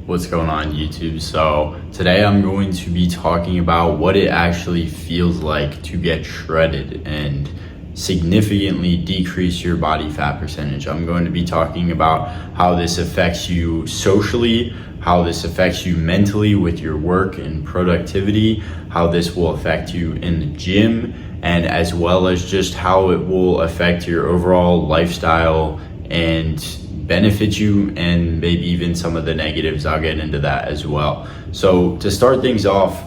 What's going on, YouTube? So today I'm going to be talking about what it actually feels like to get shredded and significantly decrease your body fat percentage. I'm going to be talking about how this affects you socially, how this affects you mentally with your work and productivity, how this will affect you in the gym, and as well as just how it will affect your overall lifestyle and benefit you, and maybe even some of the negatives. I'll get into that as well. So to start things off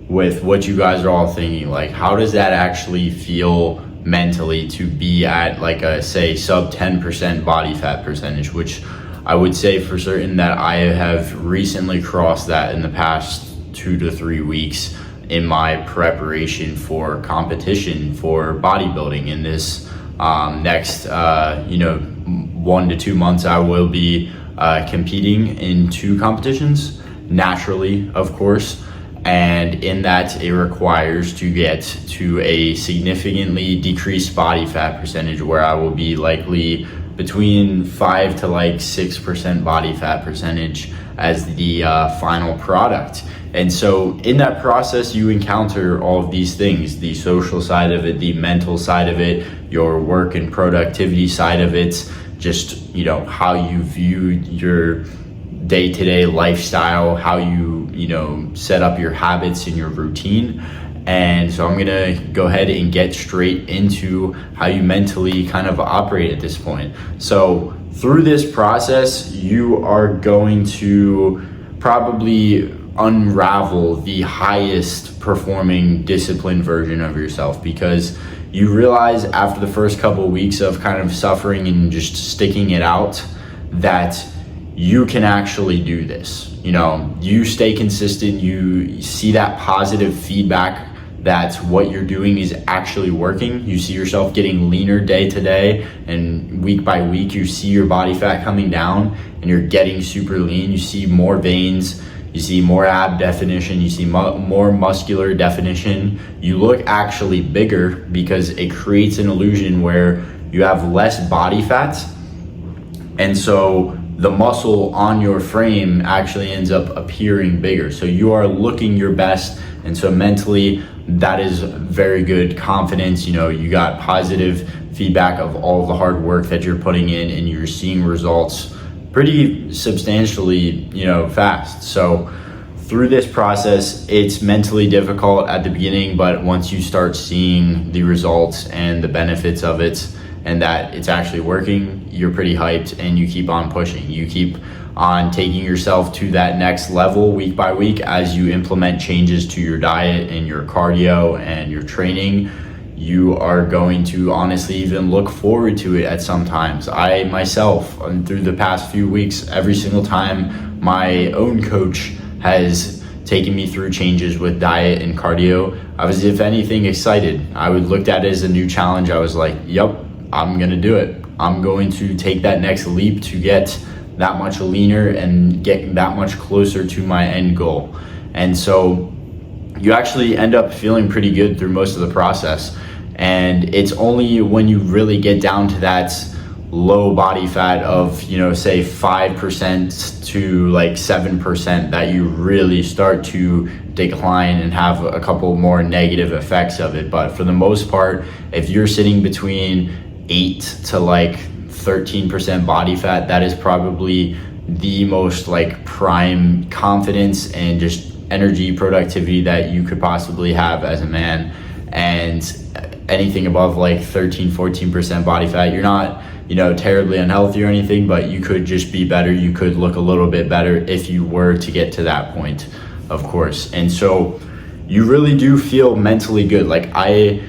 with what you guys are all thinking, like, how does that actually feel mentally to be at like a, say, sub 10% body fat percentage, which I would say for certain that I have recently crossed that in the past 2 to 3 weeks in my preparation for competition for bodybuilding. In this next 1 to 2 months, I will be competing in 2 competitions, naturally, of course. And in that, it requires to get to a significantly decreased body fat percentage, where I will be likely between 5 to 6% body fat percentage as the final product. And so in that process, you encounter all of these things: the social side of it, the mental side of it, your work and productivity side of it, just, how you view your day-to-day lifestyle, how you set up your habits and your routine. And so I'm gonna go ahead and get straight into how you mentally kind of operate at this point. So through this process, you are going to probably unravel the highest performing disciplined version of yourself, because you realize after the first couple of weeks of kind of suffering and just sticking it out that you can actually do this. You stay consistent, you see that positive feedback that what you're doing is actually working. You see yourself getting leaner day to day, and week by week you see your body fat coming down and you're getting super lean. You see more veins, you see more ab definition, you see more muscular definition. You look actually bigger because it creates an illusion where you have less body fat, and so the muscle on your frame actually ends up appearing bigger. So you are looking your best, and so mentally that is very good confidence. You got positive feedback of all the hard work that you're putting in, and you're seeing results pretty substantially, fast. So through this process, it's mentally difficult at the beginning, but once you start seeing the results and the benefits of it, and that it's actually working, you're pretty hyped, and you keep on pushing. You keep on taking yourself to that next level week by week as you implement changes to your diet and your cardio and your training. You are going to honestly even look forward to it at some times. I myself, through the past few weeks, every single time my own coach has taken me through changes with diet and cardio, I was, if anything, excited. I would look at it as a new challenge. I was like, yep, I'm gonna do it. I'm going to take that next leap to get that much leaner and get that much closer to my end goal. And so you actually end up feeling pretty good through most of the process. And it's only when you really get down to that low body fat of, say 5% to 7% that you really start to decline and have a couple more negative effects of it. But for the most part, if you're sitting between 8 to 13% body fat, that is probably the most prime confidence and just energy, productivity that you could possibly have as a man. And anything above 13-14% body fat, you're not terribly unhealthy or anything, but you could just be better. You could look a little bit better if you were to get to that point, of course. And so you really do feel mentally good. I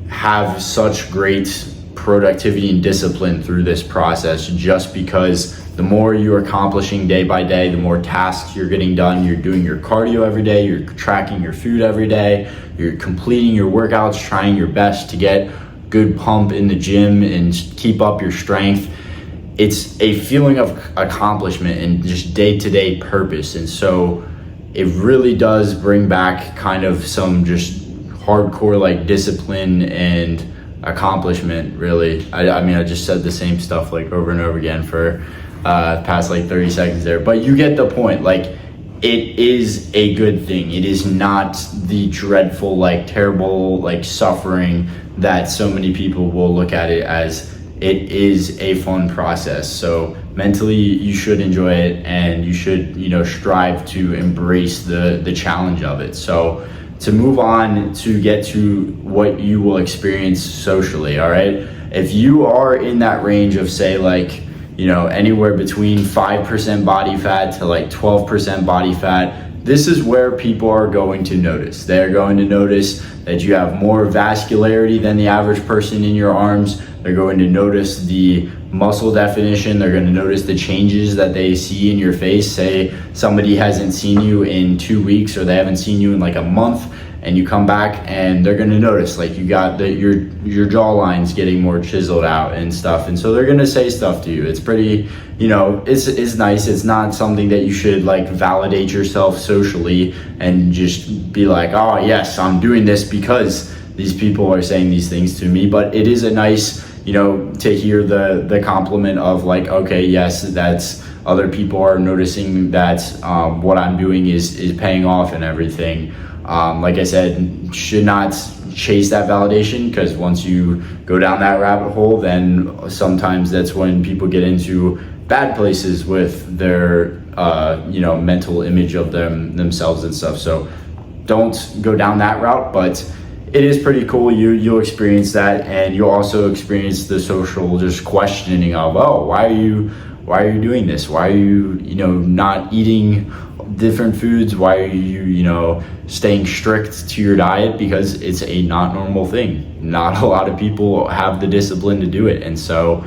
have such great productivity and discipline through this process, just because the more you're accomplishing day by day, the more tasks you're getting done. You're doing your cardio every day, you're tracking your food every day, you're completing your workouts, trying your best to get good pump in the gym and keep up your strength. It's a feeling of accomplishment and just day-to-day purpose. And so it really does bring back kind of some just hardcore discipline and accomplishment, really. I mean, I just said the same stuff over and over again for past like 30 seconds there, but you get the point. Like, it is a good thing. It is not the dreadful, like terrible, like suffering that so many people will look at it as. It is a fun process. So mentally you should enjoy it, and you should, strive to embrace the challenge of it. So to move on to get to what you will experience socially, all right? If you are in that range of, say, like, anywhere between 5% body fat to like 12% body fat, this is where people are going to notice. They're going to notice that you have more vascularity than the average person in your arms. They're going to notice the muscle definition. They're going to notice the changes that they see in your face. Say somebody hasn't seen you in 2 weeks, or they haven't seen you in like a month, and you come back and they're going to notice like you got your jawline's getting more chiseled out and stuff. And so they're going to say stuff to you. It's pretty, it's nice. It's not something that you should like validate yourself socially and just be like, oh yes, I'm doing this because these people are saying these things to me. But it is a nice, to hear the compliment of like, okay, yes, that's other people are noticing that what I'm doing is paying off and everything. Like I said, should not chase that validation, because once you go down that rabbit hole, then sometimes that's when people get into bad places with their mental image of themselves and stuff. So don't go down that route, but it is pretty cool. You'll experience that, and you'll also experience the social just questioning of, oh, why are you doing this? Why are you not eating different foods? Why are you staying strict to your diet? Because it's a not normal thing. Not a lot of people have the discipline to do it, and so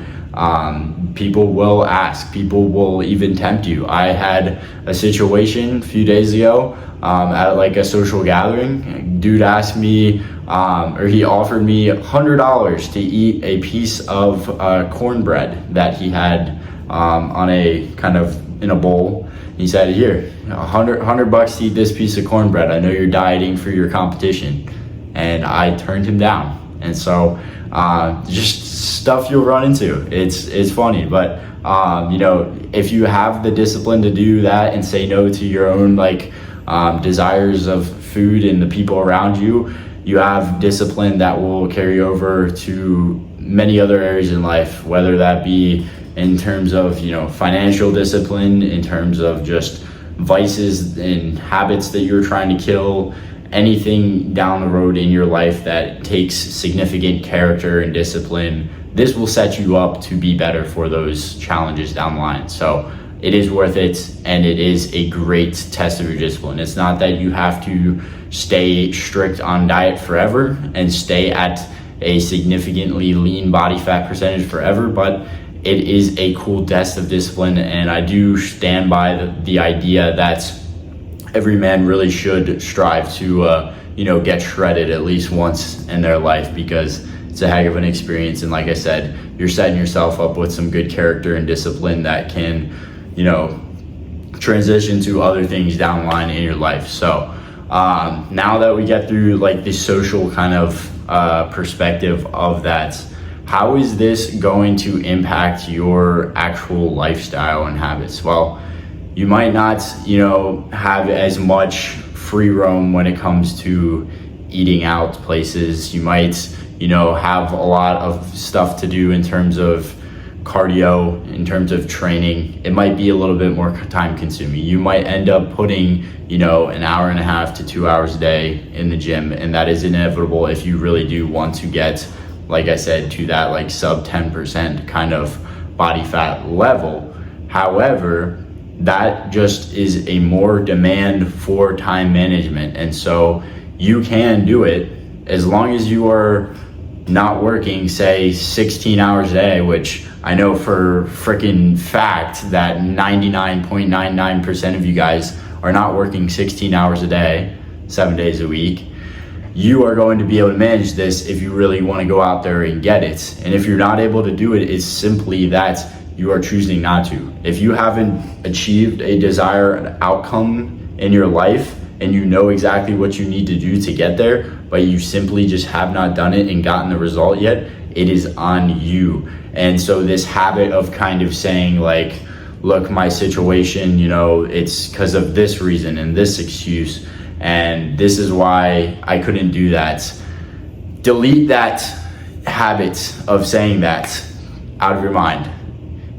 people will ask. People will even tempt you. I had a situation a few days ago at like a social gathering. Dude asked me, or he offered me $100 to eat a piece of cornbread that he had on a kind of in a bowl. He said, here, $100 to eat this piece of cornbread. I know you're dieting for your competition. And I turned him down. And so just stuff you'll run into. It's funny, but if you have the discipline to do that and say no to your own desires of food and the people around you, you have discipline that will carry over to many other areas in life, whether that be in terms of financial discipline, in terms of just vices and habits that you're trying to kill, anything down the road in your life that takes significant character and discipline. This will set you up to be better for those challenges down the line. So it is worth it, and it is a great test of your discipline. It's not that you have to stay strict on diet forever and stay at a significantly lean body fat percentage forever, but it is a cool test of discipline. And I do stand by the idea that every man really should strive to get shredded at least once in their life, because it's a heck of an experience. And like I said, you're setting yourself up with some good character and discipline that can transition to other things down the line in your life. So now that we get through like the social kind of perspective of that, how is this going to impact your actual lifestyle and habits? Well, you might not, have as much free roam when it comes to eating out places. You might, have a lot of stuff to do in terms of cardio, in terms of training. It might be a little bit more time consuming. You might end up putting, an hour and a half to 2 hours a day in the gym, and that is inevitable if you really do want to get, like I said, to that like sub 10% kind of body fat level. However, that just is a more demand for time management. And so you can do it as long as you are not working, say 16 hours a day, which I know for freaking fact that 99.99% of you guys are not working 16 hours a day, 7 days a week. You are going to be able to manage this if you really want to go out there and get it. And if you're not able to do it, it's simply that you are choosing not to. If you haven't achieved a desired outcome in your life and you know exactly what you need to do to get there, but you simply just have not done it and gotten the result yet, it is on you. And so this habit of kind of saying like, look, my situation, it's because of this reason and this excuse, and this is why I couldn't do that. Delete that habit of saying that out of your mind.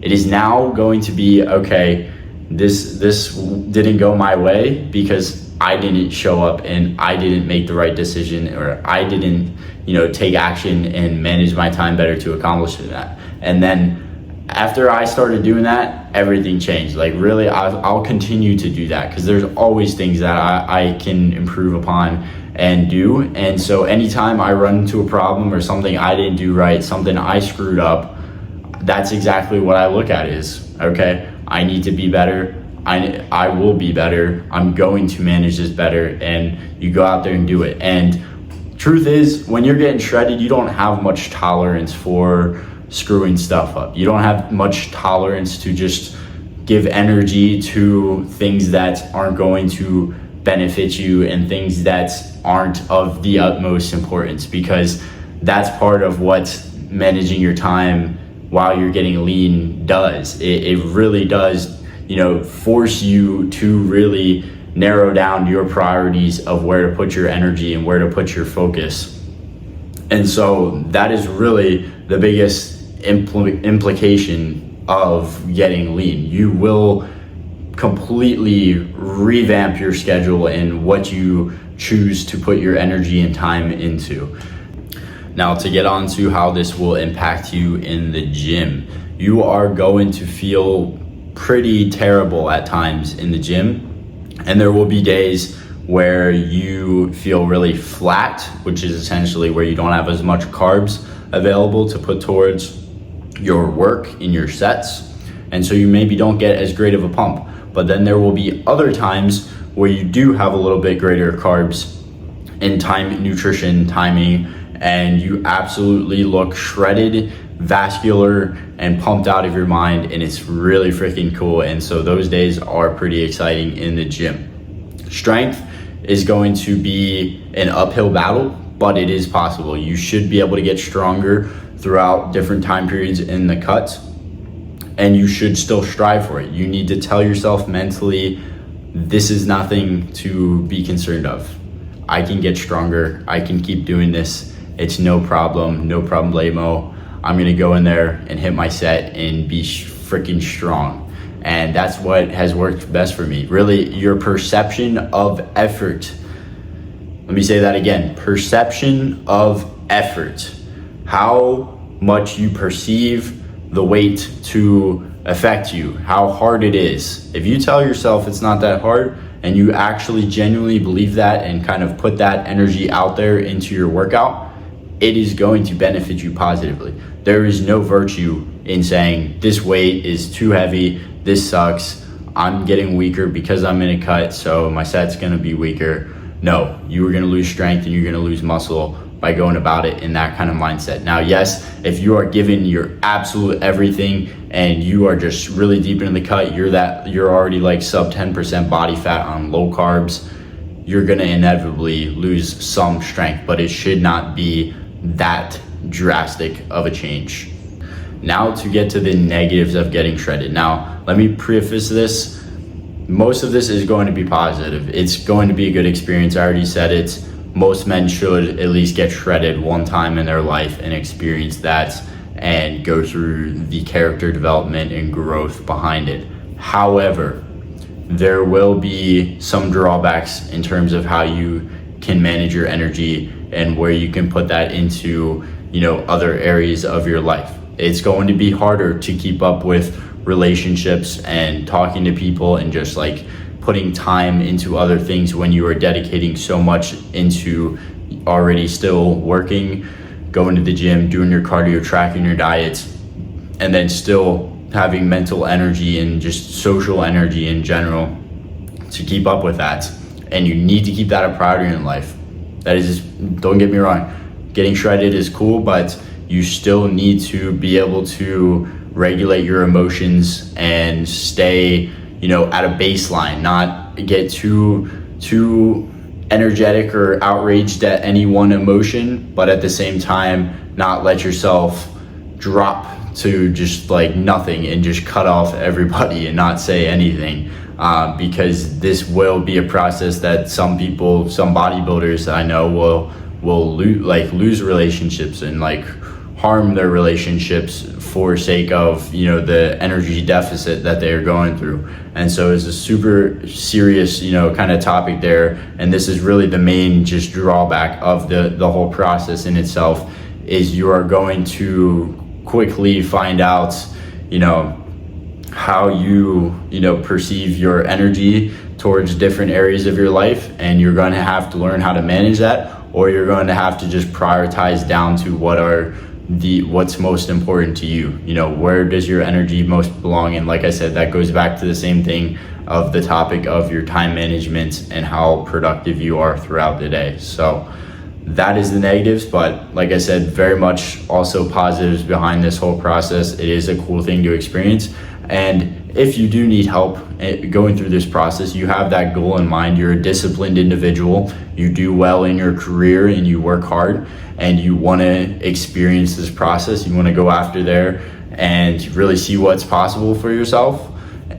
It is now going to be, okay, this didn't go my way because I didn't show up and I didn't make the right decision, or I didn't, take action and manage my time better to accomplish that. And then after I started doing that, everything changed. Like, really, I'll continue to do that because there's always things that I can improve upon and do. And so anytime I run into a problem or something I didn't do right, something I screwed up, that's exactly what I look at is, okay, I need to be better. I will be better. I'm going to manage this better. And you go out there and do it. And truth is, when you're getting shredded, you don't have much tolerance for screwing stuff up. You don't have much tolerance to just give energy to things that aren't going to benefit you and things that aren't of the utmost importance, because that's part of what managing your time while you're getting lean does. It really does, force you to really narrow down your priorities of where to put your energy and where to put your focus. And so that is really the biggest implication of getting lean. You will completely revamp your schedule and what you choose to put your energy and time into. Now, to get on to how this will impact you in the gym, you are going to feel pretty terrible at times in the gym. And there will be days where you feel really flat, which is essentially where you don't have as much carbs available to put towards your work in your sets. And so you maybe don't get as great of a pump. But then there will be other times where you do have a little bit greater carbs in nutrition timing, and you absolutely look shredded, vascular, and pumped out of your mind, and it's really freaking cool. And so those days are pretty exciting in the gym. Strength is going to be an uphill battle, but it is possible. You should be able to get stronger throughout different time periods in the cuts, and you should still strive for it. You need to tell yourself mentally, this is nothing to be concerned of. I can get stronger. I can keep doing this. It's no problem, no problemo. I'm gonna go in there and hit my set and be freaking strong. And that's what has worked best for me. Really, your perception of effort. Let me say that again. Perception of effort. How much you perceive the weight to affect you, how hard it is. If you tell yourself it's not that hard and you actually genuinely believe that and kind of put that energy out there into your workout, it is going to benefit you positively. There is no virtue in saying this weight is too heavy, this sucks, I'm getting weaker because I'm in a cut, so my set's gonna be weaker. No, you are gonna lose strength and you're gonna lose muscle by going about it in that kind of mindset. Now, yes, if you are giving your absolute everything and you are just really deep into the cut, you're already like sub 10% body fat on low carbs, you're gonna inevitably lose some strength, but it should not be that drastic of a change. Now, to get to the negatives of getting shredded. Now, let me preface this. Most of this is going to be positive. It's going to be a good experience. I already said it. Most men should at least get shredded one time in their life and experience that and go through the character development and growth behind it. However, there will be some drawbacks in terms of how you can manage your energy and where you can put that into, other areas of your life. It's going to be harder to keep up with relationships and talking to people and just like putting time into other things when you are dedicating so much into already still working, going to the gym, doing your cardio, tracking your diets, and then still having mental energy and just social energy in general to keep up with that. And you need to keep that a priority in life. That is just, don't get me wrong, getting shredded is cool, but you still need to be able to regulate your emotions and stay, at a baseline, not get too energetic or outraged at any one emotion, but at the same time, not let yourself drop to just like nothing and just cut off everybody and not say anything, because this will be a process that some bodybuilders I know will lose relationships and like harm their relationships for sake of, you know, the energy deficit that they are going through. And so it's a super serious, you know, kind of topic there. And this is really the main just drawback of the whole process in itself, is you are going to quickly find out, you know, how you perceive your energy towards different areas of your life, and you're going to have to learn how to manage that, or you're going to have to just prioritize down to what's most important to you. You know, where does your energy most belong? And like I said, that goes back to the same thing of the topic of your time management and how productive you are throughout the day. So that is the negatives, but like I said, very much also positives behind this whole process. It is a cool thing to experience. And if you do need help going through this process, you have that goal in mind, you're a disciplined individual, you do well in your career and you work hard, and you want to experience this process, you want to go after there and really see what's possible for yourself,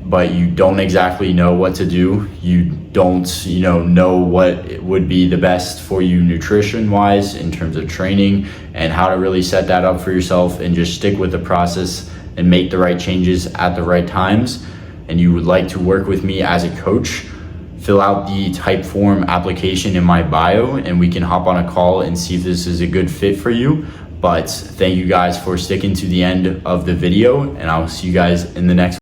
but you don't exactly know what to do. You don't, know what would be the best for you nutrition wise in terms of training and how to really set that up for yourself and just stick with the process and make the right changes at the right times, and you would like to work with me as a coach, fill out the Typeform application in my bio and we can hop on a call and see if this is a good fit for you. But thank you guys for sticking to the end of the video, and I'll see you guys in the next